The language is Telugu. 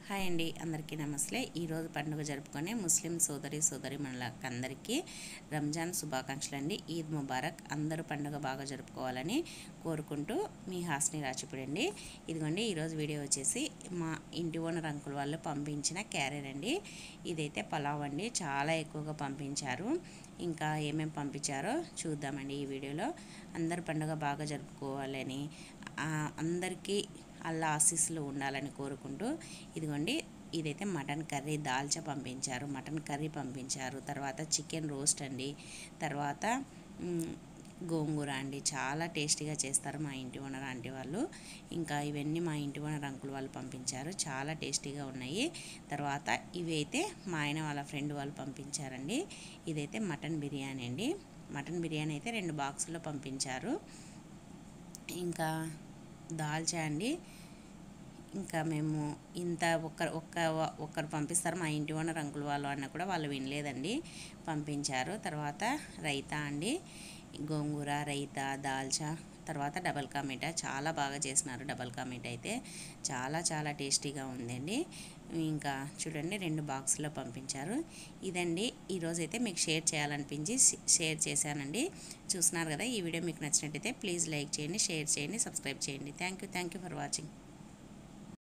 హాయ్ అండి, అందరికీ నమస్తే. ఈరోజు పండుగ జరుపుకునే ముస్లిం సోదరీమణులందరికీ రంజాన్ శుభాకాంక్షలు అండి. ఈద్ ముబారక్. అందరూ పండుగ బాగా జరుపుకోవాలని కోరుకుంటూ మీ హాస్ని రాచిపడండి. ఇదిగోండి, ఈరోజు వీడియో వచ్చేసి మా ఇంటి ఓనర్ అంకుల్ వాళ్ళు పంపించిన క్యారియర్ అండి. ఇదైతే పలావ్ అండి, చాలా ఎక్కువగా పంపించారు. ఇంకా ఏమేమి పంపించారో చూద్దామండి ఈ వీడియోలో. అందరు పండుగ బాగా జరుపుకోవాలని, అందరికీ అల్లా ఆశీస్సులు ఉండాలని కోరుకుంటూ ఇదిగోండి, ఇదైతే మటన్ కర్రీ దాల్చా పంపించారు, మటన్ కర్రీ పంపించారు. తర్వాత చికెన్ రోస్ట్ అండి, తర్వాత గోంగూర అండి. చాలా టేస్టీగా చేస్తారు మా ఇంటి ఓనర్ ఆంటీ వాళ్ళు. ఇంకా ఇవన్నీ మా ఇంటి ఓనర్ అంకుల్ వాళ్ళు పంపించారు, చాలా టేస్టీగా ఉన్నాయి. తర్వాత ఇవి అయితే మా ఆయన వాళ్ళ ఫ్రెండ్ వాళ్ళు పంపించారండి. ఇదైతే మటన్ బిర్యానీ అండి. మటన్ బిర్యానీ అయితే 2 బాక్సుల్లో పంపించారు. ఇంకా దాల్చా అండి. ఇంకా మేము ఇంత ఒక్కరు పంపిస్తారు, మా ఇంటి ఓనర్ అంకుల్ వాళ్ళు అన్న కూడా వాళ్ళు వినలేదండి, పంపించారు. తర్వాత రైతా అండి, గోంగూర, రైతా, దాల్చా, తర్వాత డబల్ కా మీఠా. చాలా బాగా చేసినారు డబల్ కా మీఠా అయితే, చాలా టేస్టీగా ఉందండి. ఇంకా చూడండి, 2 బాక్సుల్లో పంపించారు. ఇదండి ఈరోజైతే మీకు షేర్ చేయాలనిపించి షేర్ చేశానండి. చూస్తున్నారు కదా, ఈ వీడియో మీకు నచ్చినట్టయితే ప్లీజ్ లైక్ చేయండి, షేర్ చేయండి, సబ్స్క్రైబ్ చేయండి. Thank you for watching.